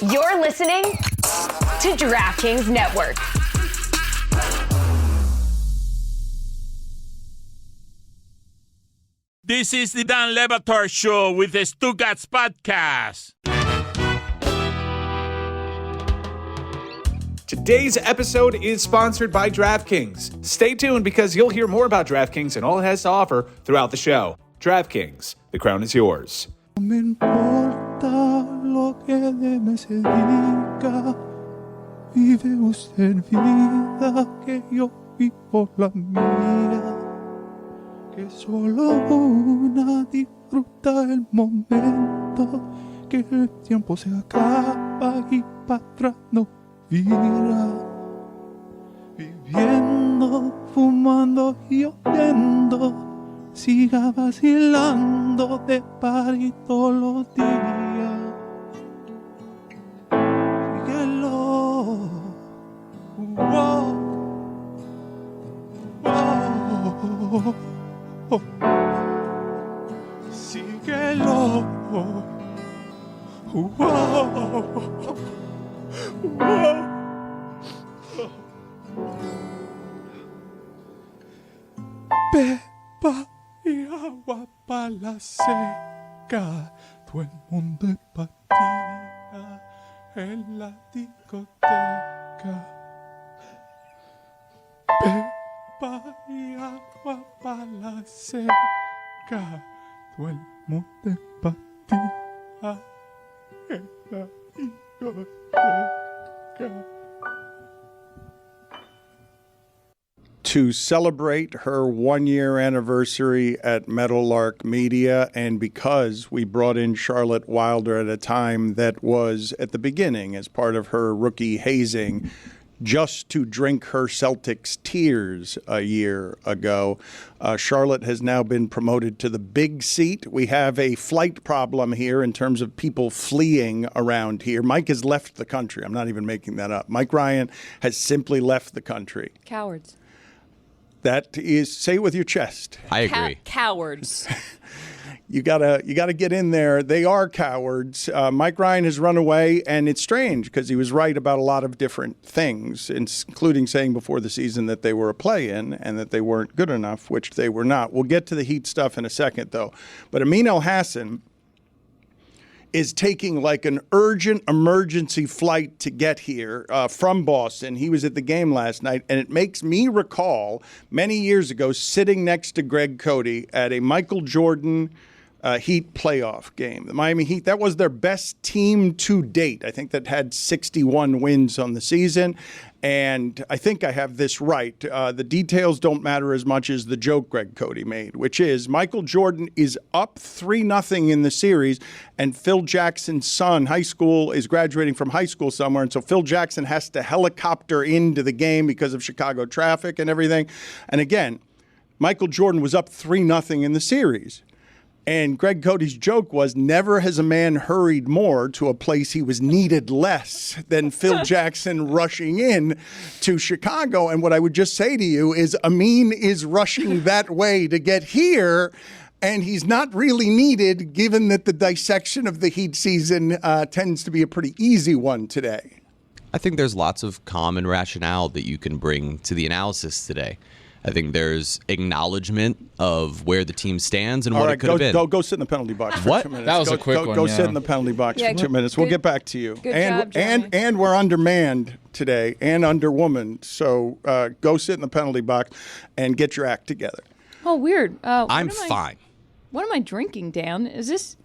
You're listening to DraftKings Network. This is the Dan Batard Show with the Stugotz podcast. Today's episode is sponsored by DraftKings. Stay tuned because you'll hear more about DraftKings and all it has to offer throughout the show. DraftKings, the crown is yours. No me importa lo que de me se diga, vive usted vida que yo vivo la mía, que solo una disfruta el momento, que el tiempo se acaba y para atrás no vira, viviendo, fumando y oyendo, siga vacilando de party todos los días. Síguelo, wow, wow. Síguelo, wow. Pepa y agua para la seca, todo el mundo es patía en la discoteca. Pepa y agua para la seca, todo el mundo es patía en la discoteca. To celebrate her 1-year anniversary at Meadowlark Media, and because we brought in Charlotte Wilder at a time that was at the beginning as part of her rookie hazing, just to drink her Celtics tears a year ago. Charlotte has now been promoted to the big seat. We have a flight problem here in terms of people fleeing around here. Mike has left the country. I'm not even making that up. Mike Ryan has simply left the country. Cowards. That is, say it with your chest. I agree. Cowards. You gotta get in there. They are cowards. Mike Ryan has run away, and it's strange because he was right about a lot of different things, including saying before the season that they were a play-in and that they weren't good enough, which they were not. We'll get to the Heat stuff in a second, though. But Amin El-Hassan is taking like an urgent emergency flight to get here from Boston. He was at the game last night, and it makes me recall many years ago sitting next to Greg Cody at a Michael Jordan Heat playoff game. The Miami Heat, that was their best team to date. I think that had 61 wins on the season. And I think I have this right. The details don't matter as much as the joke Greg Cody made, which is Michael Jordan is up 3-0 in the series, and Phil Jackson's son, is graduating from high school somewhere, and so Phil Jackson has to helicopter into the game because of Chicago traffic and everything. And again, Michael Jordan was up 3-0 in the series. And Greg Cody's joke was, never has a man hurried more to a place he was needed less than Phil Jackson rushing in to Chicago. And what I would just say to you is Amin is rushing that way to get here, and he's not really needed given that the dissection of the Heat season tends to be a pretty easy one today. I think there's lots of common rationale that you can bring to the analysis today. I think there's acknowledgement of where the team stands and what it could have been. Go sit in the penalty box for What? 2 minutes. That was a quick one. Go sit in the penalty box for 2 minutes. We'll get back to you. Good job, Johnny. And we're undermanned today and underwomaned. So go sit in the penalty box and get your act together. Oh, weird. I'm fine. What am I drinking, Dan? Is this?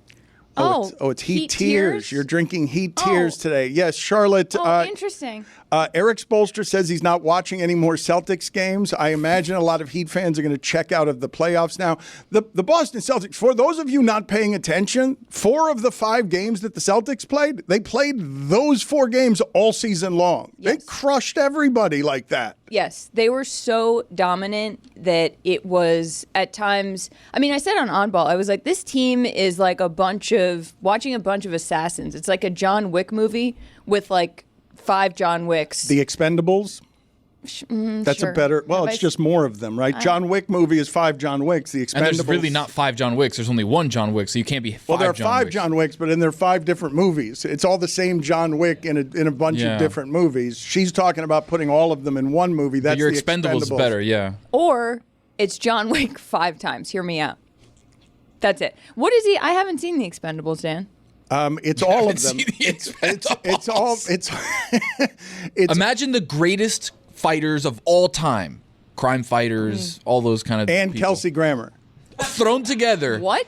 It's Heat Tears. You're drinking Heat Tears today. Yes, Charlotte. Interesting. Eric Spoelstra says he's not watching any more Celtics games. I imagine a lot of Heat fans are going to check out of the playoffs now. The Boston Celtics, for those of you not paying attention, 4 of the 5 games that the Celtics played, they played those 4 games all season long. Yes. They crushed everybody like that. Yes, they were so dominant that it was at times. I mean, I said on Ball, I was like, this team is like watching a bunch of assassins. It's like a John Wick movie with like 5 John Wicks. The Expendables? That's sure. a better. Well, Have it's I- just more of them, right? John Wick movie is 5 John Wicks. The Expendables. And there's really not 5 John Wicks. There's only 1 John Wick, so you can't be 5 Well, there are John 5 Wicks. John Wicks, but then there are 5 different movies. It's all the same John Wick in a bunch Yeah. of different movies. She's talking about putting all of them in one movie. That's But your the Expendables is better, yeah. Or it's John Wick 5 times. Hear me out. That's it. What is he? I haven't seen the Expendables, Dan. It's all of Haven't them. seen the It's all. It's Imagine the greatest fighters of all time. Crime fighters, all those kind of and people. Kelsey Grammer. Thrown together What?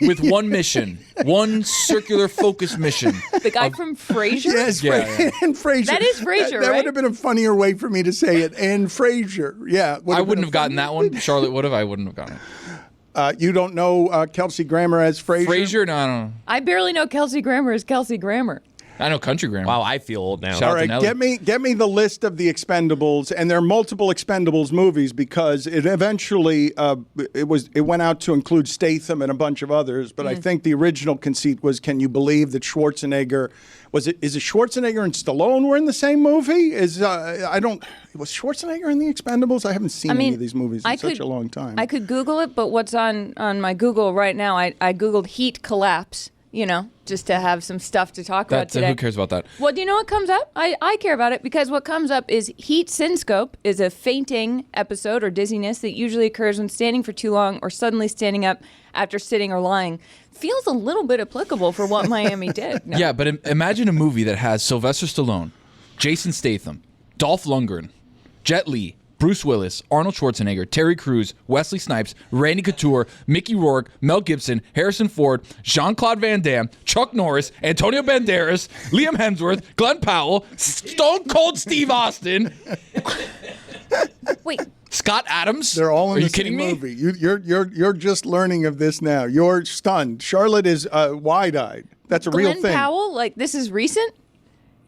with one mission. One circular focus mission. The guy from Frasier? Yes, Yeah. and Frasier. That is Frasier, That right? would have been a funnier way for me to say it. And Frasier. Yeah. I wouldn't have gotten that one. Charlotte would have. I wouldn't have gotten it. You don't know Kelsey Grammer as Frasier? Frasier? No, I don't know. I barely know Kelsey Grammer as Kelsey Grammer. I know Country Grammar. Wow, I feel old now. Shout All out to right, Nelly. get me the list of the Expendables, and there are multiple Expendables movies because it eventually it went out to include Statham and a bunch of others. But I think the original conceit was, can you believe that Schwarzenegger is it Schwarzenegger and Stallone were in the same movie? Was Schwarzenegger in the Expendables? I haven't seen any of these movies in such a long time. I could Google it, but what's on my Google right now? I Googled heat collapse. Just to have some stuff to talk about today. Who cares about that? Well, do you know what comes up? I care about it because what comes up is heat synscope is a fainting episode or dizziness that usually occurs when standing for too long or suddenly standing up after sitting or lying. Feels a little bit applicable for what Miami did. No. Yeah, but imagine a movie that has Sylvester Stallone, Jason Statham, Dolph Lundgren, Jet Li, Bruce Willis, Arnold Schwarzenegger, Terry Crews, Wesley Snipes, Randy Couture, Mickey Rourke, Mel Gibson, Harrison Ford, Jean-Claude Van Damme, Chuck Norris, Antonio Banderas, Liam Hemsworth, Glenn Powell, Stone Cold Steve Austin. Wait. Scott Adams. They're all in Are the you kidding same me? movie. You're just learning of this now. You're stunned. Charlotte is wide-eyed. That's a real Glenn thing. Powell? Like, this is recent?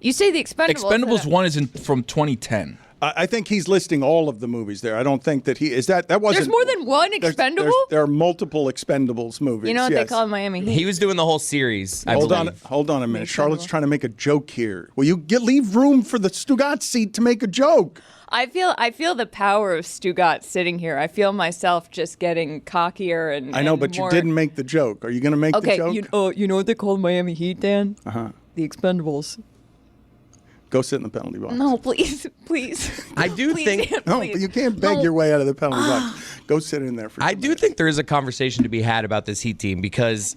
You say the Expendables. Expendables 1 is from 2010. I think he's listing all of the movies there. I don't think that he is that wasn't. There's more than one Expendable? There are multiple Expendables movies. You know what yes. they call Miami Heat? He was doing the whole series. I Hold believe. on a minute. Charlotte's trying to make a joke here. Will you leave room for the Stugotz seat to make a joke? I feel the power of Stugotz sitting here. I feel myself just getting cockier and I know, and but more... you didn't make the joke. Are you going to make the Okay, joke? you know what they call Miami Heat, Dan? The Expendables. Go sit in the penalty box. No, please. I do Please, think- Dan, No, please. but you can't beg No. your way out of the penalty box. Go sit in there for I some do minutes. think there is a conversation to be had about this Heat team because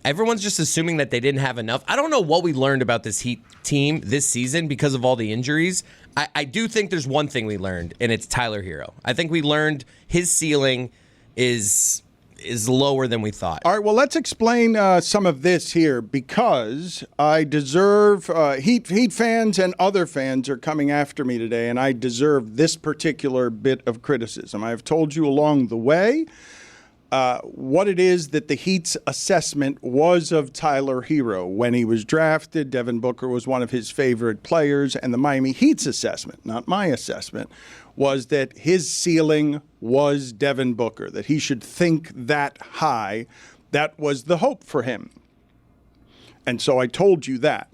everyone's just assuming that they didn't have enough. I don't know what we learned about this Heat team this season because of all the injuries. I do think there's one thing we learned, and it's Tyler Hero. I think we learned his ceiling is lower than we thought. All right, well, let's explain some of this here because I deserve Heat fans and other fans are coming after me today, and I deserve this particular bit of criticism. I have told you along the way what it is that the Heat's assessment was of Tyler Hero. When he was drafted, Devin Booker was one of his favorite players, and the Miami Heat's assessment, not my assessment, was that his ceiling was Devin Booker, that he should think that high. That was the hope for him. And so I told you that.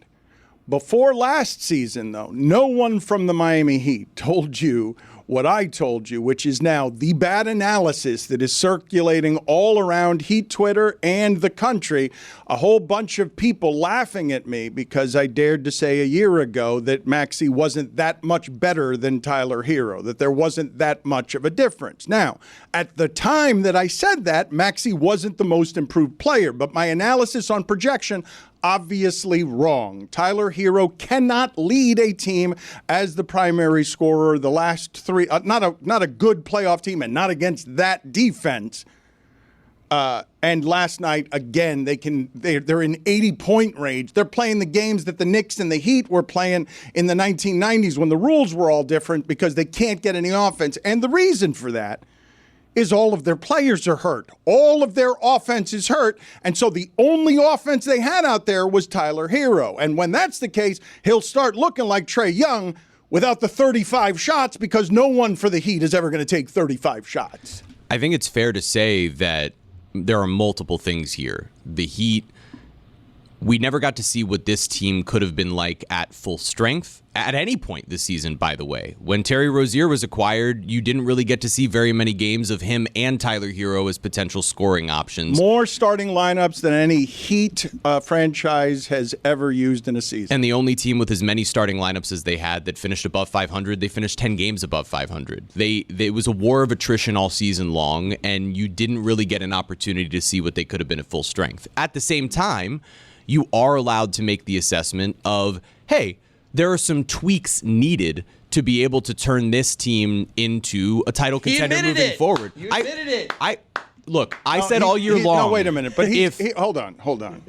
Before last season, though, no one from the Miami Heat told you what I told you, which is now the bad analysis that is circulating all around Heat Twitter and the country. A whole bunch of people laughing at me because I dared to say a year ago that Maxey wasn't that much better than Tyler Hero, that there wasn't that much of a difference. Now, at the time that I said that, Maxey wasn't the most improved player, but my analysis on projection obviously wrong. Tyler Hero cannot lead a team as the primary scorer. The last three, not a good playoff team, and not against that defense. And last night again, they're in 80-point range. They're playing the games that the Knicks and the Heat were playing in the 1990s when the rules were all different because they can't get any offense. And the reason for that is all of their players are hurt. All of their offense is hurt. And so the only offense they had out there was Tyler Hero. And when that's the case, he'll start looking like Trae Young without the 35 shots because no one for the Heat is ever going to take 35 shots. I think it's fair to say that there are multiple things here. The Heat We never got to see what this team could have been like at full strength at any point this season, by the way. When Terry Rozier was acquired, you didn't really get to see very many games of him and Tyler Hero as potential scoring options. More starting lineups than any Heat franchise has ever used in a season. And the only team with as many starting lineups as they had that finished above 500, they finished 10 games above 500. It was a war of attrition all season long, and you didn't really get an opportunity to see what they could have been at full strength. At the same time, you are allowed to make the assessment of, hey, there are some tweaks needed to be able to turn this team into a title contender moving forward. You admitted it. I said all year long. No, wait a minute. But hold on.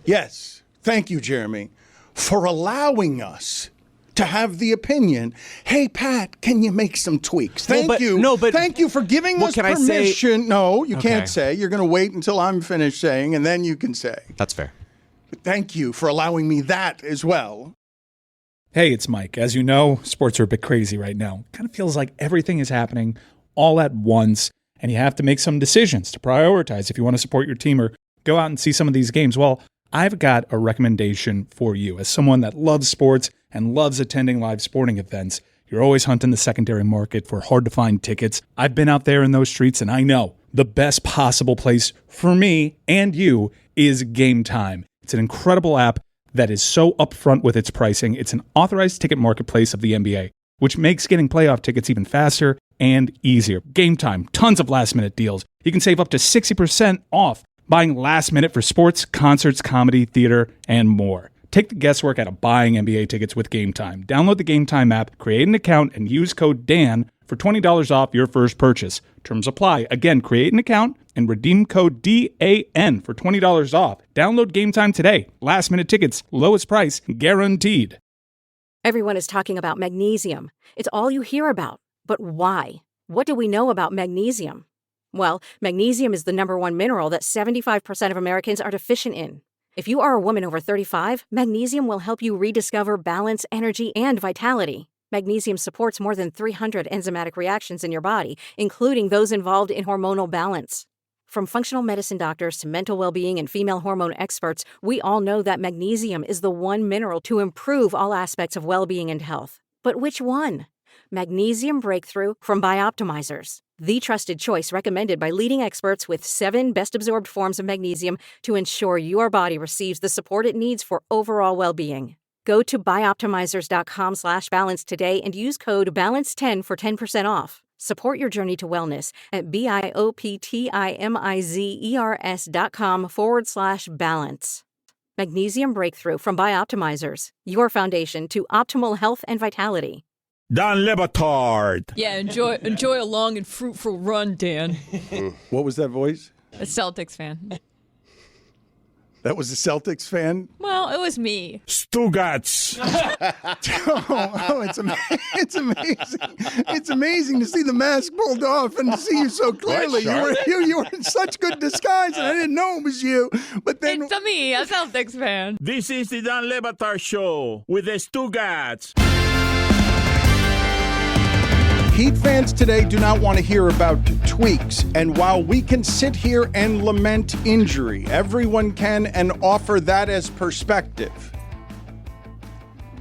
Yes. Thank you, Jeremy, for allowing us to have the opinion, hey, Pat, can you make some tweaks? Thank you for giving us permission. No, you can't say. You're going to wait until I'm finished saying, and then you can say. That's fair. Thank you for allowing me that as well. Hey, it's Mike. As you know, sports are a bit crazy right now. Kind of feels like everything is happening all at once, and you have to make some decisions to prioritize if you want to support your team or go out and see some of these games. Well, I've got a recommendation for you. As someone that loves sports and loves attending live sporting events, you're always hunting the secondary market for hard-to-find tickets. I've been out there in those streets, and I know the best possible place for me and you is Game Time. It's an incredible app that is so upfront with its pricing. It's an authorized ticket marketplace of the NBA, which makes getting playoff tickets even faster and easier. Game Time, tons of last-minute deals. You can save up to 60% off buying last minute for sports, concerts, comedy, theater, and more. Take the guesswork out of buying NBA tickets with Game Time. Download the Game Time app, create an account, and use code DAN for $20 off your first purchase. Terms apply. Again, create an account and redeem code DAN for $20 off. Download Game Time today. Last minute tickets, lowest price, guaranteed. Everyone is talking about magnesium. It's all you hear about. But why? What do we know about magnesium? Well, magnesium is the number one mineral that 75% of Americans are deficient in. If you are a woman over 35, magnesium will help you rediscover balance, energy, and vitality. Magnesium supports more than 300 enzymatic reactions in your body, including those involved in hormonal balance. From functional medicine doctors to mental well-being and female hormone experts, we all know that magnesium is the one mineral to improve all aspects of well-being and health. But which one? Magnesium Breakthrough from Bioptimizers, the trusted choice recommended by leading experts with 7 best-absorbed forms of magnesium to ensure your body receives the support it needs for overall well-being. Go to bioptimizers.com/balance today and use code BALANCE10 for 10% off. Support your journey to wellness at bioptimizers.com/balance. Magnesium Breakthrough from Bioptimizers, your foundation to optimal health and vitality. Don Le Batard. Yeah, enjoy a long and fruitful run, Dan. What was that voice? A Celtics fan. That was a Celtics fan? Well, it was me. Stugotz. It's amazing. It's amazing to see the mask pulled off and to see you so clearly. You were in such good disguise, and I didn't know it was you. But then It's me, a Celtics fan. This is the Don Le Batard Show with the Stugotz. Heat fans today do not want to hear about tweaks, and while we can sit here and lament injury, everyone can and offer that as perspective.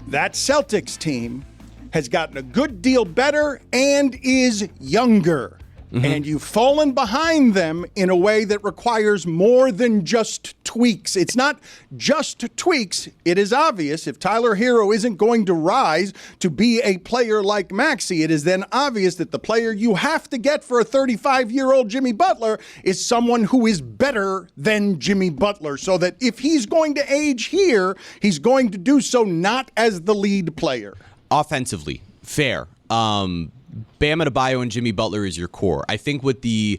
That Celtics team has gotten a good deal better and is younger. And you've fallen behind them in a way that requires more than just tweaks. It's not just tweaks. It is obvious if Tyler Hero isn't going to rise to be a player like Maxey, it is then obvious that the player you have to get for a 35-year-old Jimmy Butler is someone who is better than Jimmy Butler, so that if he's going to age here, he's going to do so not as the lead player. Offensively, fair. Bam Adebayo and Jimmy Butler is your core. I think what the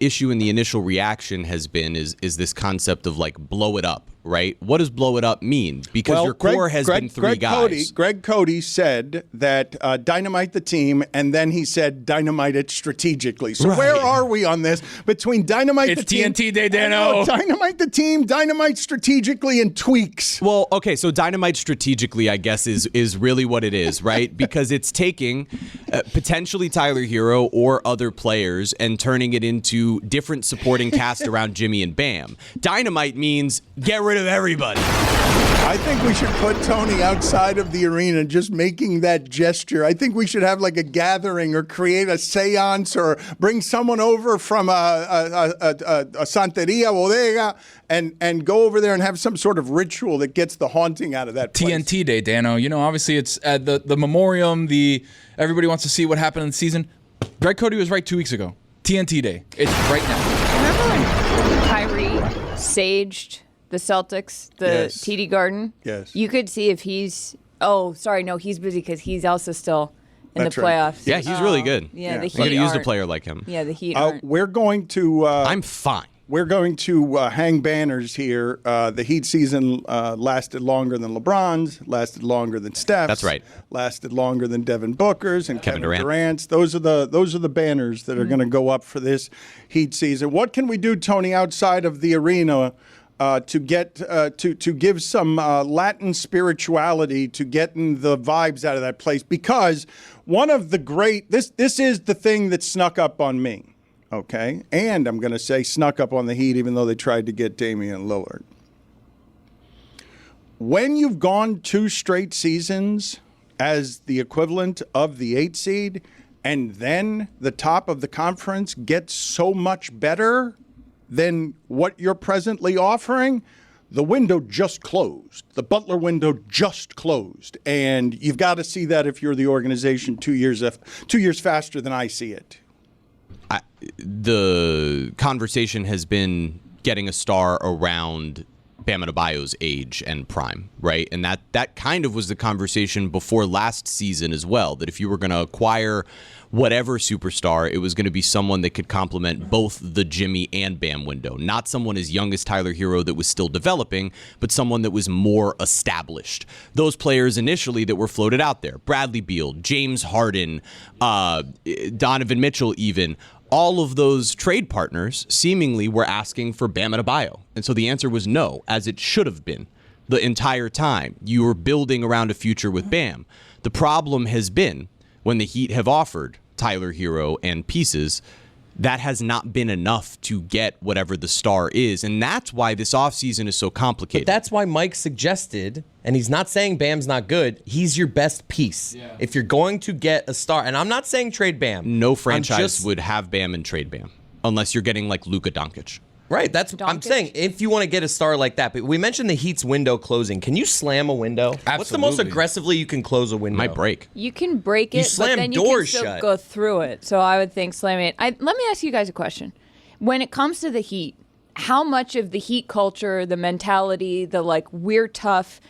issue in the initial reaction has been is this concept of like blow it up, right? What does blow it up mean? Because your core has been three guys. Greg Cody said that dynamite the team, and then he said dynamite it strategically. So where are we on this between dynamite the team? It's TNT Day, Dano. Dynamite the team, dynamite strategically, and tweaks. Well, okay, so dynamite strategically, I guess, is really what it is, right? Because it's taking potentially Tyler Hero or other players and turning it into different supporting cast around Jimmy and Bam. Dynamite means get rid rid of everybody. I think we should put Tony outside of the arena just making that gesture. I think we should have like a gathering or create a seance or bring someone over from a Santeria Bodega and go over there and have some sort of ritual that gets the haunting out of that place. TNT Day, Dano. You know, obviously it's at the memoriam. Everybody wants to see what happened in the season. Greg Cody was right 2 weeks ago. TNT Day. It's right now. Remember when Kyrie saged the Celtics, the Yes. TD Garden? Yes. You could see if he's. Oh, sorry, no, he's busy because he's also still in That's the right. playoffs. Yeah, he's really good. Yeah, the We Heat could have used a aren't. player like him. Yeah, the Heat aren't. We're going to. I'm fine. We're going to hang banners here. The Heat season lasted longer than LeBron's, lasted longer than Steph's. That's right. Lasted longer than Devin Booker's and Kevin Durant. Durant's. Those are the banners that are going to go up for this Heat season. What can we do, Tony, outside of the arena to get to give some Latin spirituality to getting the vibes out of that place? Because one of the great this is the thing that snuck up on me. Okay, and I'm going to say snuck up on the Heat, even though they tried to get Damian Lillard. When you've gone 2 straight seasons as the equivalent of the 8 seed, and then the top of the conference gets so much better than what you're presently offering, the window just closed. The Butler window just closed. And you've got to see that if you're the organization 2 years faster than I see it. The conversation has been getting a star around Bam Adebayo's age and prime, right? And that kind of was the conversation before last season as well, that if you were going to acquire whatever superstar, it was going to be someone that could complement both the Jimmy and Bam window. Not someone as young as Tyler Hero that was still developing, but someone that was more established. Those players initially that were floated out there, Bradley Beal, James Harden, Donovan Mitchell even, all of those trade partners seemingly were asking for Bam Adebayo. And so the answer was no, as it should have been the entire time. You were building around a future with Bam. The problem has been when the Heat have offered Tyler Hero and pieces, that has not been enough to get whatever the star is. And that's why this offseason is so complicated. But that's why Mike suggested, and he's not saying Bam's not good, he's your best piece. Yeah. If you're going to get a star, and I'm not saying trade Bam. No franchise would have Bam and trade Bam unless you're getting like Luka Doncic. Right, that's what I'm saying. If you want to get a star like that, but we mentioned the Heat's window closing. Can you slam a window? Absolutely. What's the most aggressively you can close a window? Might break. You can break it, slam but then you doors can still shut. go through it. So I would think slamming it. Let me ask you guys a question. When it comes to the Heat, how much of the Heat culture, the mentality, the like we're tough,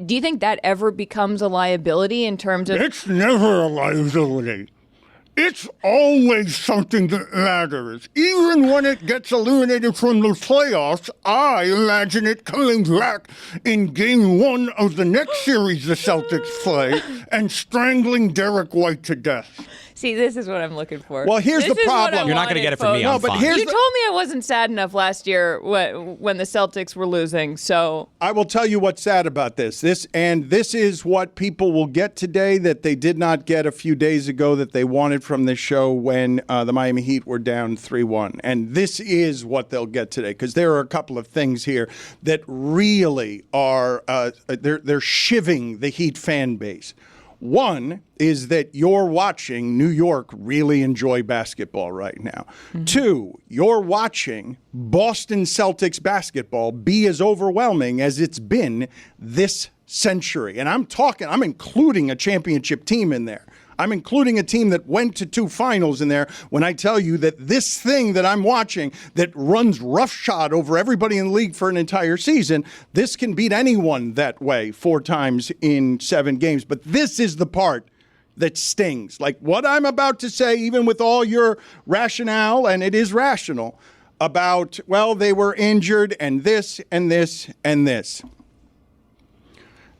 do you think that ever becomes a liability in terms of? It's never a liability. It's always something that matters. Even when it gets eliminated from the playoffs, I imagine it coming back in game 1 of the next series the Celtics play and strangling Derek White to death. See, this is what I'm looking for. Well, here's This the is what problem. I You're not going to get it from me. wanted, I'm but fine. here's You the- told me I wasn't sad enough last year when the Celtics were losing. So I will tell you what's sad about this. This is what people will get today that they did not get a few days ago that they wanted from this show when the Miami Heat were down 3-1. And this is what they'll get today because there are a couple of things here that really are they're shivving the Heat fan base. One is that you're watching New York really enjoy basketball right now. Mm-hmm. 2, you're watching Boston Celtics basketball be as overwhelming as it's been this century. And I'm including a championship team in there. I'm including a team that went to 2 finals in there when I tell you that this thing that I'm watching that runs roughshod over everybody in the league for an entire season, this can beat anyone that way 4 times in 7 games. But this is the part that stings. Like what I'm about to say, even with all your rationale, and it is rational, about, well, they were injured and this and this and this.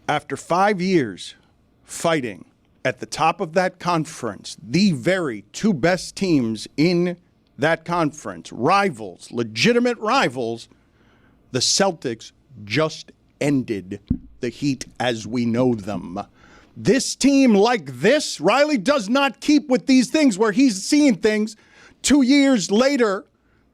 After 5 years fighting at the top of that conference, the very 2 best teams in that conference, rivals, legitimate rivals, the Celtics just ended the Heat as we know them. This team like this, Riley does not keep with these things where he's seeing things 2 years later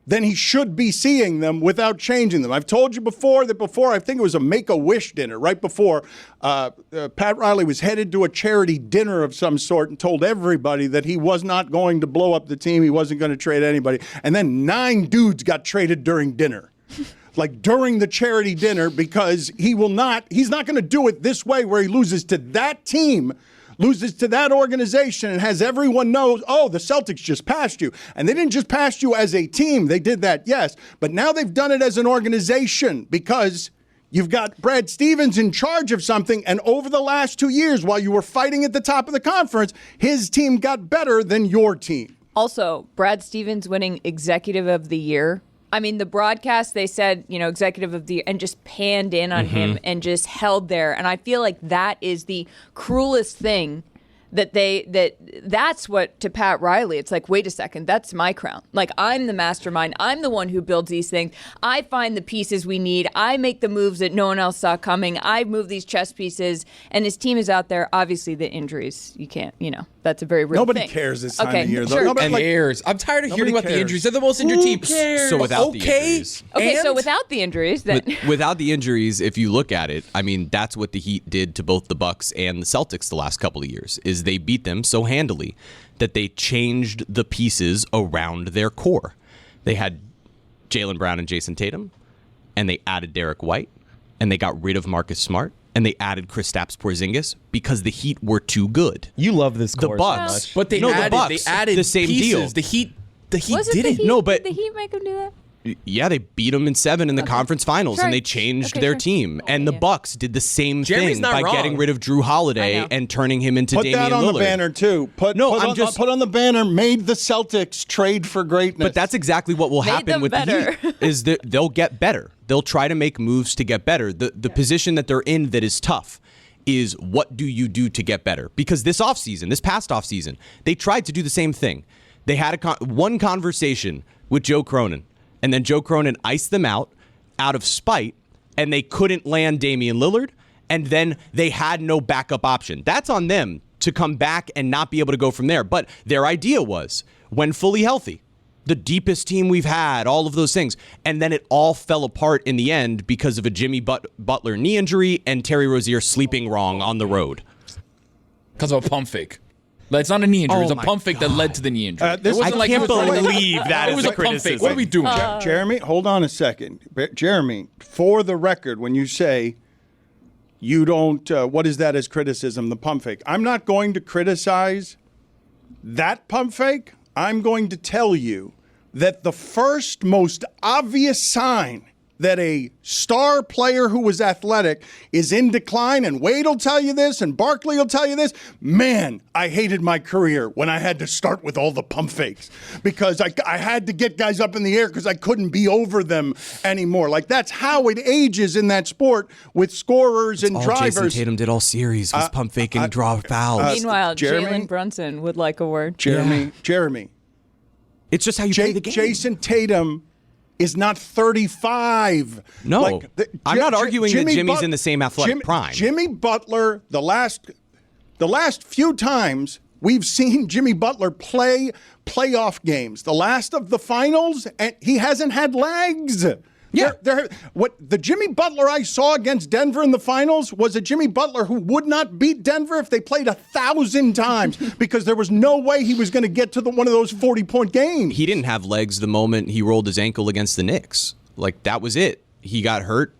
then he should be seeing them without changing them. I've told you before, I think it was a Make-A-Wish dinner, right before Pat Riley was headed to a charity dinner of some sort and told everybody that he was not going to blow up the team, he wasn't going to trade anybody. And then 9 dudes got traded during dinner. Like during the charity dinner, because he's not going to do it this way where he loses to that team, loses to that organization, and has everyone know, oh, the Celtics just passed you. And they didn't just pass you as a team. They did that, yes. But now they've done it as an organization because you've got Brad Stevens in charge of something. And over the last 2 years, while you were fighting at the top of the conference, his team got better than your team. Also, Brad Stevens winning Executive of the Year. I mean, the broadcast, they said, Executive of the Year, and just panned in on him and just held there. And I feel like that is the cruelest thing that's what, to Pat Riley, it's like, wait a second, that's my crown. Like, I'm the mastermind. I'm the one who builds these things. I find the pieces we need. I make the moves that no one else saw coming. I move these chess pieces. And his team is out there. Obviously, the injuries, you can't, that's a very real Nobody thing. cares this time of year, though. Sure. Nobody cares. I'm tired of hearing about the injuries. They're the most injured team. So without the injuries. Okay, so without the injuries, then without the injuries, if you look at it, I mean, that's what the Heat did to both the Bucks and the Celtics the last couple of years, is they beat them so handily that they changed the pieces around their core. They had Jaylen Brown and Jason Tatum, and they added Derek White, and they got rid of Marcus Smart, and they added Kristaps Porzingis because the Heat were too good. You love this core the Bucks, so much. But they added the same pieces. deal. The Heat Wasn't didn't. Did the Heat make him do that? Yeah, they beat them in 7 in the conference finals, and they changed their team. And the Bucks did the same thing by getting rid of Drew Holiday and turning him into Damian Lillard. Put that on the banner, too. Put on the banner, made the Celtics trade for greatness. But that's exactly what will happen with the Heat, is that they'll get better. They'll try to make moves to get better. The position that they're in that is tough is, what do you do to get better? Because this past offseason, they tried to do the same thing. They had one conversation with Joe Cronin, and then Joe Cronin iced them out of spite, and they couldn't land Damian Lillard, and then they had no backup option. That's on them to come back and not be able to go from there. But their idea was, when fully healthy, the deepest team we've had, all of those things. And then it all fell apart in the end because of a Jimmy Butler knee injury and Terry Rozier sleeping wrong on the road. Because of a pump fake. It's not a knee injury. It was a pump fake that led to the knee injury. I can't believe that is a criticism. What are we doing? Jeremy, hold on a second. Jeremy, for the record, when you say you don't, what is that as criticism, the pump fake? I'm not going to criticize that pump fake. I'm going to tell you that the first most obvious sign that a star player who was athletic is in decline, and Wade will tell you this, and Barkley will tell you this, man, I hated my career when I had to start with all the pump fakes because I had to get guys up in the air because I couldn't be over them anymore. Like, that's how it ages in that sport with scorers and drivers. Jason Tatum did all series was pump fake and draw fouls. Meanwhile, Jalen Brunson would like a word. Jeremy. It's just how you play the game. Jason Tatum is not 35. No, I'm not arguing that Jimmy's in the same athletic prime. Jimmy Butler, the last few times we've seen Jimmy Butler play playoff games, the last of the finals, and he hasn't had legs. Yeah. What the Jimmy Butler I saw against Denver in the finals was a Jimmy Butler who would not beat Denver if they played 1,000 times because there was no way he was going to get to one of those 40-point games. He didn't have legs the moment he rolled his ankle against the Knicks. Like, that was it. He got hurt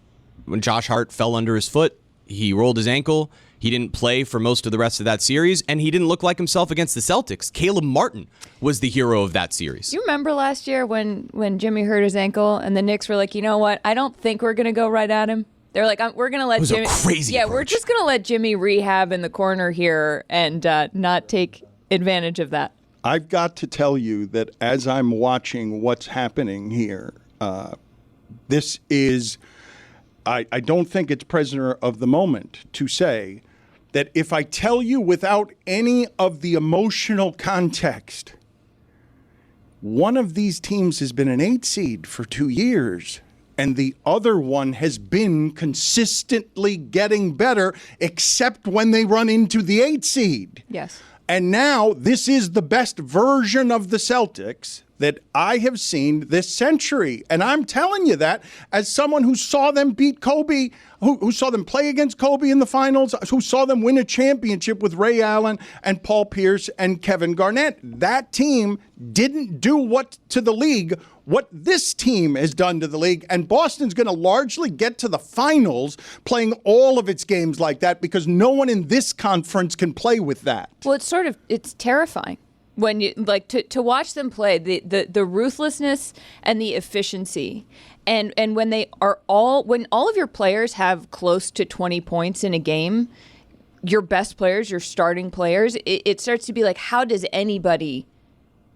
when Josh Hart fell under his foot. He rolled his ankle. He didn't play for most of the rest of that series, and he didn't look like himself against the Celtics. Caleb Martin was the hero of that series. You remember last year when Jimmy hurt his ankle and the Knicks were like, you know what? I don't think we're going to go right at him. They're like, we're going to let Jimmy. It was a crazy approach. We're just going to let Jimmy rehab in the corner here and not take advantage of that. I've got to tell you that as I'm watching what's happening here, this is, I don't think it's prisoner of the moment to say that if I tell you without any of the emotional context, one of these teams has been an 8 seed for 2 years, and the other one has been consistently getting better, except when they run into the 8 seed. Yes. And now this is the best version of the Celtics that I have seen this century. And I'm telling you that as someone who saw them beat Kobe, who saw them play against Kobe in the finals, who saw them win a championship with Ray Allen and Paul Pierce and Kevin Garnett. That team didn't do what this team has done to the league. And Boston's going to largely get to the finals playing all of its games like that because no one in this conference can play with that. Well, it's terrifying. When you to watch them play, the ruthlessness and the efficiency, and when when all of your players have close to 20 points in a game, your best players, your starting players, it starts to be like, how does anybody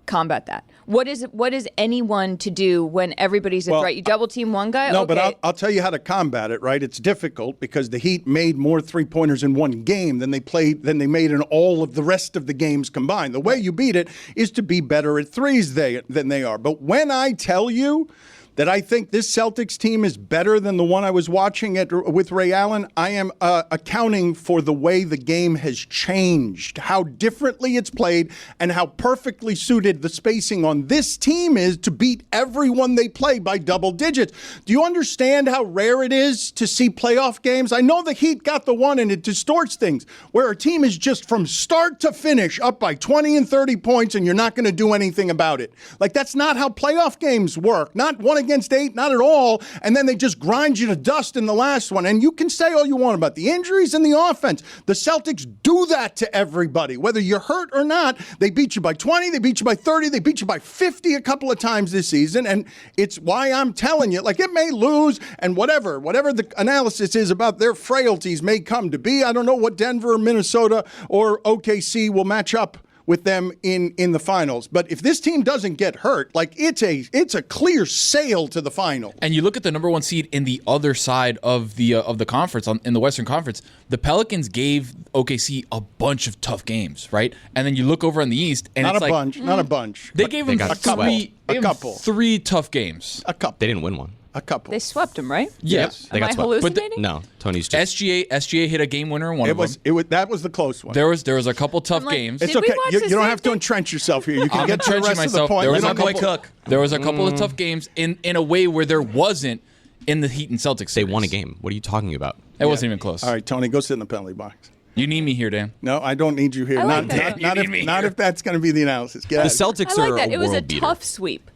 combat that? What is anyone to do when everybody's right? You double team one guy. No, okay. but I'll tell you how to combat it. Right, it's difficult because the Heat made more 3-pointers in one game than they made in all of the rest of the games combined. The way you beat it is to be better at threes than they are. But when I tell you that I think this Celtics team is better than the one I was watching with Ray Allen, I am accounting for the way the game has changed, how differently it's played, and how perfectly suited the spacing on this team is to beat everyone they play by double digits. Do you understand how rare it is to see playoff games? I know the Heat got the one, and it distorts things, where a team is just from start to finish up by 20 and 30 points, and you're not going to do anything about it. Like, that's not how playoff games work. Not one against 8, not at all, and then they just grind you to dust in the last one. And you can say all you want about the injuries and the offense. The Celtics do that to everybody. Whether you're hurt or not, they beat you by 20, they beat you by 30, they beat you by 50 a couple of times this season, and it's why I'm telling you, like, it may lose, and whatever the analysis is about their frailties may come to be. I don't know what Denver or Minnesota or OKC will match up with them in the finals. But if this team doesn't get hurt, like, it's a clear sail to the final. And you look at the number one seed in the other side of the conference, in the Western Conference, the Pelicans gave OKC a bunch of tough games, right? And then you look over in the East, and not it's not a bunch. They gave them three tough games. A couple. They didn't win one. A couple. They swept them, right? Yes. They got Am I swept. hallucinating? No, Tony's just... SGA hit a game winner in one of them. That was the close one. There was a couple tough games. It's Did we okay. watch You the don't same have to thing? entrench yourself here. You can I'm get to the entrenching rest of the myself. point. There was You a don't couple- go- There was a couple of tough games in a way where there wasn't in the Heat and Celtics They series. won a game. What are you talking about? It wasn't even close. All right, Tony, go sit in the penalty box. You need me here, Dan. No, I don't need you here. I like that. Not if that's going to be the analysis. Get The out of here. Celtics I like are that. a It was a world beater. tough sweep.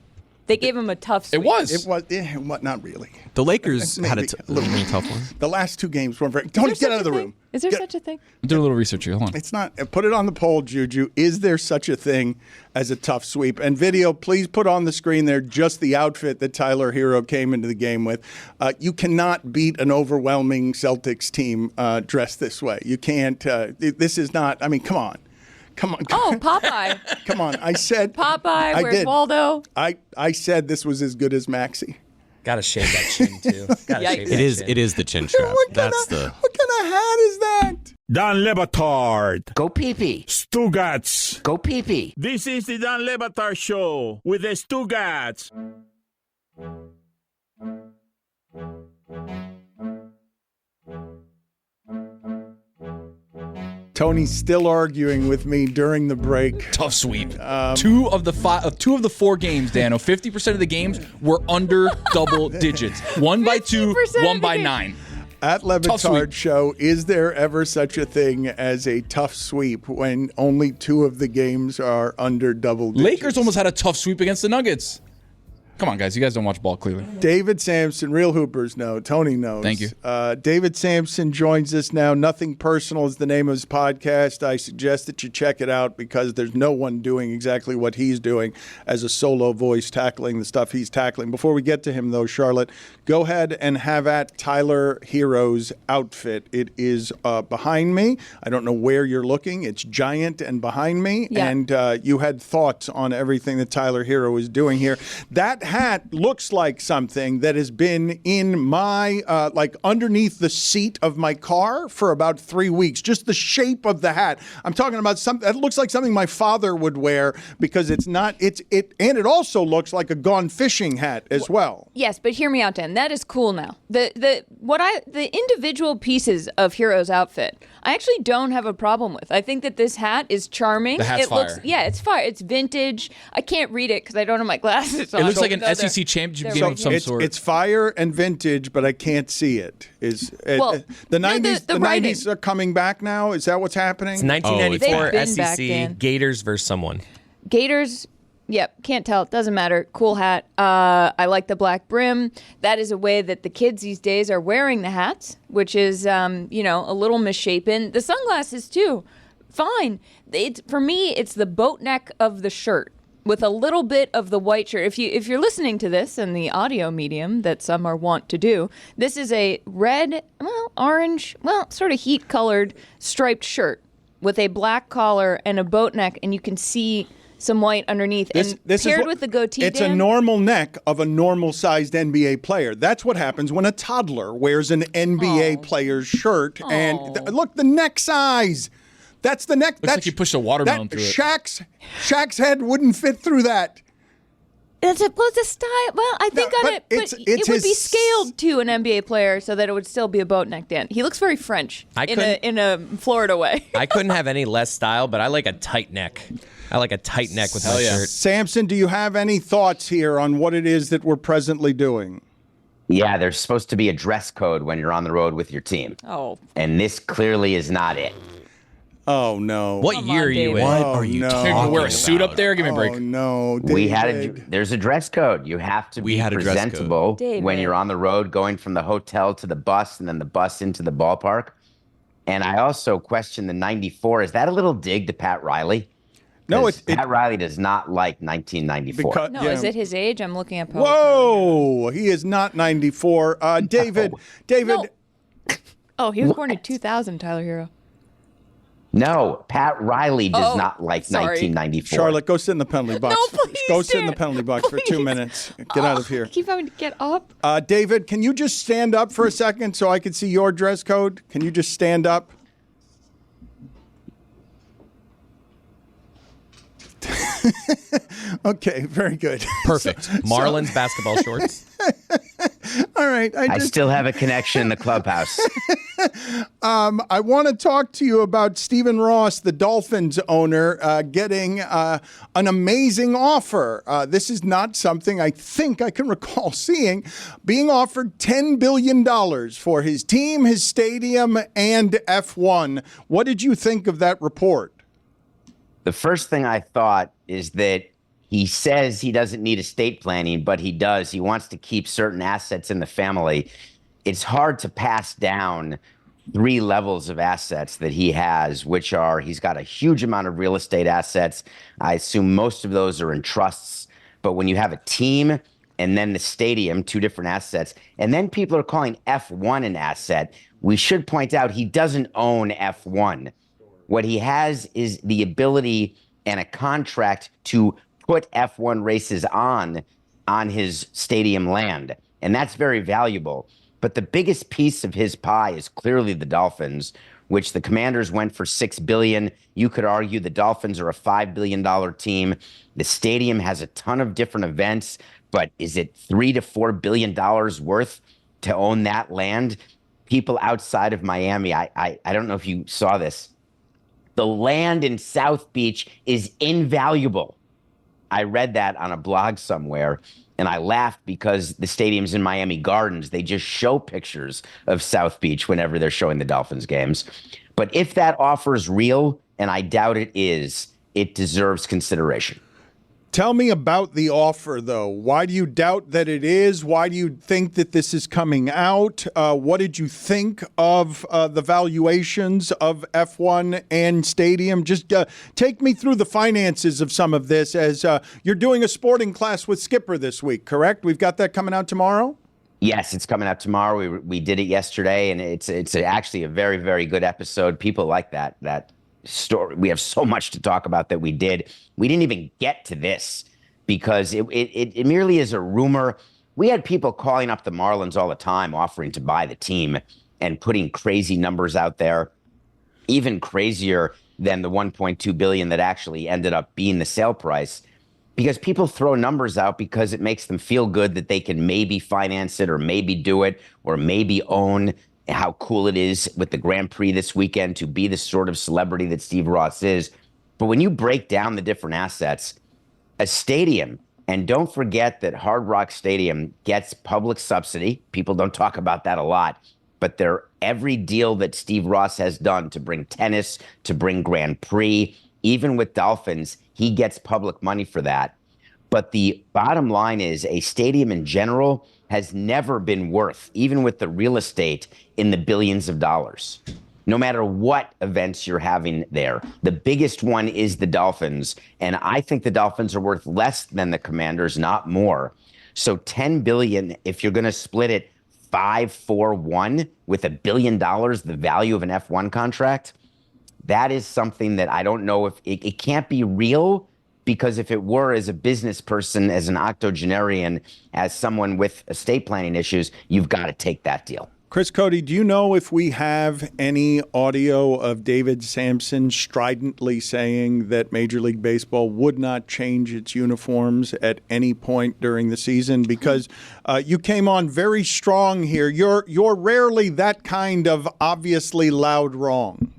They gave him a tough sweep. It was. It was not really. The Lakers had a Maybe a little really tough one. The last two games weren't very. Tony, get out of the room. Is there Get- such a thing? Do a little research here. Hold on. It's not. Put it on the poll, Juju. Is there such a thing as a tough sweep? And video, please put on the screen there just the outfit that Tyler Hero came into the game with. You cannot beat an overwhelming Celtics team dressed this way. You can't. This is not. I mean, come on. Oh, Popeye. Come on. I said. Popeye, I where's did. Waldo? I said this was as good as Maxey. Gotta shave that chin too. Gotta shave that chin. It is the chin strap. What kind of hat is that? Dan Le Batard. Go pee-pee. Stugotz. Go pee-pee. This is the Dan Le Batard Show with the Stugotz. Tony's still arguing with me during the break. Tough sweep. Two of the four games, Dano. 50% of the games were under double digits. One by 2, 50% one of by the 9. At Tough Levitard sweep. Show, is there ever such a thing as a tough sweep when only 2 of the games are under double digits? Lakers almost had a tough sweep against the Nuggets. Come on, guys. You guys don't watch ball clearly. David Samson, real Hoopers know. Tony knows. Thank you. David Samson joins us now. Nothing Personal is the name of his podcast. I suggest that you check it out because there's no one doing exactly what he's doing as a solo voice tackling the stuff he's tackling. Before we get to him, though, Charlotte, go ahead and have at Tyler Hero's outfit. It is behind me. I don't know where you're looking. It's giant and behind me. Yeah. And you had thoughts on everything that Tyler Hero is doing here. That hat looks like something that has been in my, like underneath the seat of my car for about 3 weeks. Just the shape of the hat. I'm talking about something that looks like something my father would wear because it's not, and it also looks like a gone fishing hat as well. Yes, but hear me out, Dan. That is cool now. The individual pieces of Hero's outfit, I actually don't have a problem with. I think that this hat is charming. The hat's fire. It's fire. It's vintage. I can't read it because I don't have my glasses on. It looks like an SEC championship game of some sort. It's fire and vintage, but I can't see it. The 90s? The 90s are coming back now. Is that what's happening? It's 1994 been SEC back, Dan. Gators versus someone. Gators. Yep, can't tell. Doesn't matter. Cool hat. I like the black brim. That is a way that the kids these days are wearing the hats, which is, a little misshapen. The sunglasses, too. Fine. For me, it's the boat neck of the shirt with a little bit of the white shirt. If you're listening to this in the audio medium that some are wont to do, this is a red, orange, sort of heat-colored striped shirt with a black collar and a boat neck, and you can see some white underneath, and paired with the goatee. It's a normal neck of a normal-sized NBA player. That's what happens when a toddler wears an NBA player's shirt. And look, the neck size. That's the neck. Looks like you pushed a watermelon through it. Shaq's head wouldn't fit through that. It's a style. Well, I think it would be scaled to an NBA player so that it would still be a boat neck. Dan, he looks very French in a Florida way. I couldn't have any less style, but I like a tight neck. I like a tight neck with my shirt. Samson, do you have any thoughts here on what it is that we're presently doing? Yeah, there's supposed to be a dress code when you're on the road with your team. Oh. And this clearly is not it. Oh, no. What year are you in? What are you talking about? Wear a suit up there? Give me a break. Oh, no. David. There's a dress code. You have to be presentable when you're on the road going from the hotel to the bus and then the bus into the ballpark. And I also question the 94. Is that a little dig to Pat Riley? No, Pat Riley does not like 1994. Is it his age? I'm looking at. Whoa, he is not 94. David. No. Oh, he was born in 2000. Tyler Hero. No, Pat Riley does not like 1994. Charlotte, go sit in the penalty box. No, please. Go sit in the penalty box for 2 minutes. Get out of here. Keep having to get up. David, can you just stand up for a second so I can see your dress code? Can you just stand up? Okay, very good. Perfect. Marlins basketball shorts. All right. I still have a connection in the clubhouse. I want to talk to you about Stephen Ross, the Dolphins owner, getting an amazing offer. This is not something I think I can recall seeing. Being offered $10 billion for his team, his stadium, and F1. What did you think of that report? The first thing I thought is that he says he doesn't need estate planning, but he does. He wants to keep certain assets in the family. It's hard to pass down 3 levels of assets that he has, which are he's got a huge amount of real estate assets. I assume most of those are in trusts. But when you have a team and then the stadium, 2 different assets, and then people are calling F1 an asset, we should point out he doesn't own F1. What he has is the ability and a contract to put F1 races on his stadium land. And that's very valuable. But the biggest piece of his pie is clearly the Dolphins, which the Commanders went for $6 billion. You could argue the Dolphins are a $5 billion team. The stadium has a ton of different events, but is it $3 to $4 billion worth to own that land? People outside of Miami, I don't know if you saw this. The land in South Beach is invaluable. I read that on a blog somewhere, and I laughed because the stadium's in Miami Gardens. They just show pictures of South Beach whenever they're showing the Dolphins games. But if that offer is real, and I doubt it is, it deserves consideration. Tell me about the offer, though. Why do you doubt that it is? Why do you think that this is coming out? What did you think of the valuations of F1 and Stadium? Just take me through the finances of some of this as you're doing a sporting class with Skipper this week, correct? We've got that coming out tomorrow? Yes, it's coming out tomorrow. We did it yesterday, and it's actually a very, very good episode. People like that story. We have so much to talk about that we did. We didn't even get to this. because it merely is a rumor. We had people calling up the Marlins all the time offering to buy the team and putting crazy numbers out there, even crazier than the $1.2 billion that actually ended up being the sale price, because people throw numbers out because it makes them feel good that they can maybe finance it or maybe do it or maybe own. How cool it is with the Grand Prix this weekend to be the sort of celebrity that Steve Ross is. But when you break down the different assets, a stadium, and don't forget that Hard Rock Stadium gets public subsidy. People don't talk about that a lot, but every deal that Steve Ross has done to bring tennis, to bring Grand Prix, even with Dolphins, he gets public money for that. But the bottom line is a stadium in general has never been worth, even with the real estate, in the billions of dollars, no matter what events you're having there. The biggest one is the Dolphins, and I think the Dolphins are worth less than the Commanders, not more. So $10 billion, if you're going to split it 5-4-1 with $1 billion, the value of an F1 contract, that is something that I don't know if it can't be real, because if it were, as a business person, as an octogenarian, as someone with estate planning issues, you've got to take that deal. Chris Cody, do you know if we have any audio of David Samson stridently saying that Major League Baseball would not change its uniforms at any point during the season? Because you came on very strong here. You're rarely that kind of obviously loud wrong.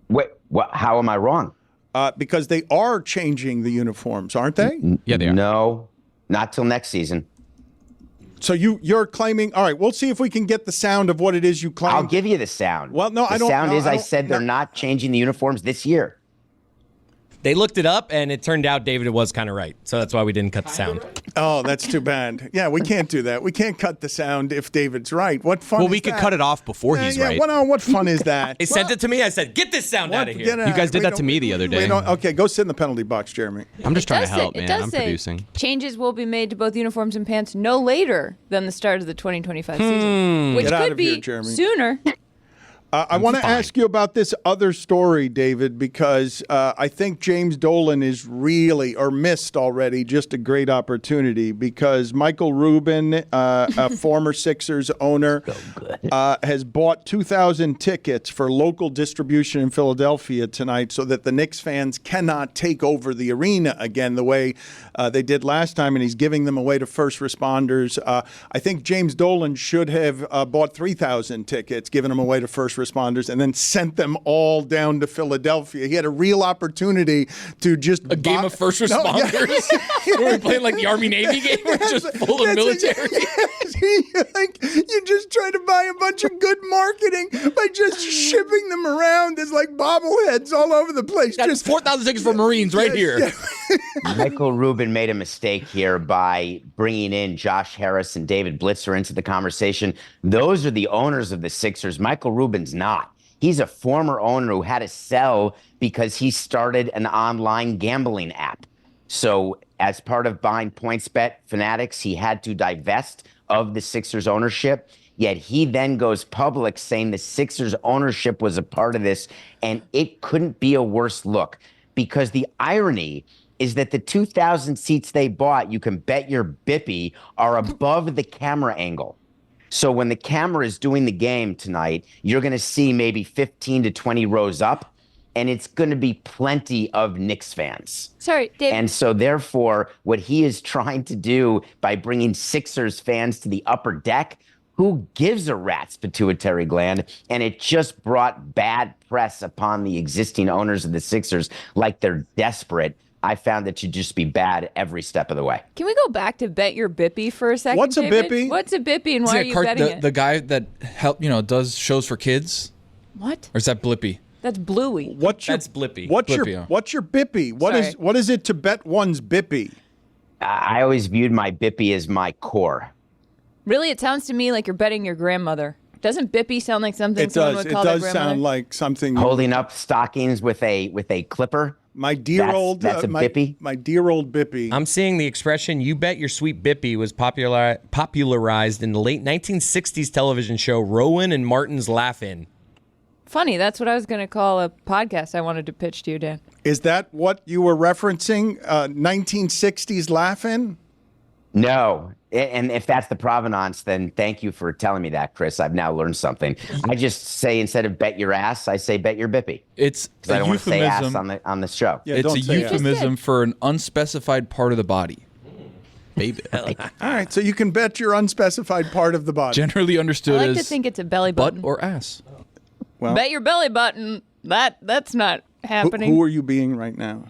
Wait, how am I wrong? Because they are changing the uniforms, aren't they? Yeah, they are. No, not till next season. So you're claiming, all right, we'll see if we can get the sound of what it is you claim. I'll give you the sound. Well, no, I don't. The sound no, is I said they're not changing the uniforms this year. They looked it up, and it turned out David was kind of right. So that's why we didn't cut the sound. Oh, that's too bad. Yeah, we can't do that. We can't cut the sound if David's right. What fun Well, is we could that? cut it off before he's right. What fun is that? He sent it to me. I said, get this sound out of here. You guys did that to me the other day. Okay, go sit in the penalty box, Jeremy. I'm just trying to Does help, say- it man. does I'm say producing. Changes will be made to both uniforms and pants no later than the start of the 2025 season, which Get out could of here, be Jeremy. sooner. I want to ask you about this other story, David, because I think James Dolan is really, or missed already, just a great opportunity, because Michael Rubin, a former Sixers owner, has bought 2,000 tickets for local distribution in Philadelphia tonight so that the Knicks fans cannot take over the arena again the way they did last time, and he's giving them away to first responders. I think James Dolan should have bought 3,000 tickets, given them away to first responders, and then sent them all down to Philadelphia. He had a real opportunity to just A game of first responders? Were we playing like the Army-Navy game? We're just full of military? You just try to buy a bunch of good marketing by just shipping them around as like bobbleheads all over the place. Got Just 4,000 tickets for Marines right here. Michael Rubin made a mistake here by bringing in Josh Harris and David Blitzer into the conversation. Those are the owners of the Sixers. Michael Rubin's not. He's a former owner who had to sell because he started an online gambling app. So as part of buying PointsBet Fanatics, he had to divest of the Sixers ownership. Yet he then goes public saying the Sixers ownership was a part of this, and it couldn't be a worse look, because the irony is that the 2,000 seats they bought, you can bet your bippy, are above the camera angle. So when the camera is doing the game tonight, you're going to see maybe 15 to 20 rows up, and it's going to be plenty of Knicks fans. Sorry, Dave. And so therefore, what he is trying to do by bringing Sixers fans to the upper deck, who gives a rat's pituitary gland? And it just brought bad press upon the existing owners of the Sixers, like they're desperate. I found that you'd just be bad every step of the way. Can we go back to bet your bippy for a second? What's a David? bippy? What's a bippy, and why are you betting it? The guy that does shows for kids? What? Or is that Blippy? That's Bluey. That's Blippy. What's Blippy, your yeah. what's your bippy? What is it to bet one's bippy? I always viewed my bippy as my core. Really, it sounds to me like you're betting your grandmother. Doesn't bippy sound like something someone would call their grandmother? Sound like something. Holding up stockings with a clipper. My dear old that's a bippy. My dear old bippy. I'm seeing the expression "you bet your sweet bippy" was popularized in the late 1960s television show Rowan and Martin's Laugh-In. Funny. That's what I was going to call a podcast I wanted to pitch to you, Dan. Is that what you were referencing? 1960s laughing? No. And if that's the provenance, then thank you for telling me that, Chris. I've now learned something. I just say instead of bet your ass, I say bet your bippy. It's I a don't want to say ass euphemism. on the show. Yeah, It's a don't say euphemism for an unspecified part of the body. Baby. All right, so you can bet your unspecified part of the body. Generally I understood like as to think it's a belly butt button. or ass. Well, Bet your belly button. That's not happening. who are you being right now?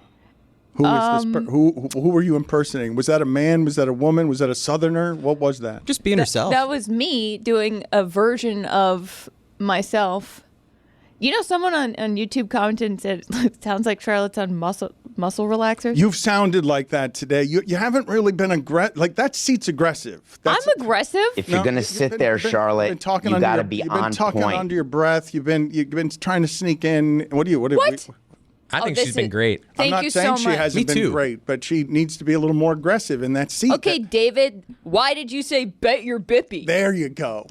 Who is this? Who were you impersonating? Was that a man? Was that a woman? Was that a Southerner? What was that? Just being herself. That was me doing a version of myself. You know, someone on YouTube commented and said, it sounds like Charlotte's on muscle relaxers. You've sounded like that today. You haven't really been aggressive. Like, that seat's aggressive. I'm aggressive. If you're going to sit there, Charlotte, you got to be You've on been talking point. under your breath. You've been trying to sneak in. What? I think this she's been is- great. I'm Thank not you saying so she much. hasn't Me been too. great, but she needs to be a little more aggressive in that seat. Okay, David, why did you say bet your bippy? There you go.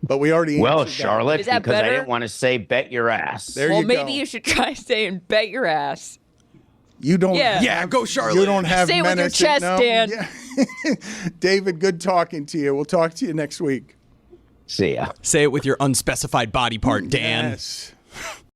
But we already Well, answered that. Charlotte, Is that because I better? didn't want to say bet your ass. There Well, you maybe go. you should try saying bet your ass. You don't. Yeah. Go Charlotte. You don't have Say it with your menace. chest, no. Dan. Yeah. David, good talking to you. We'll talk to you next week. See ya. Say it with your unspecified body part, Dan. Yes.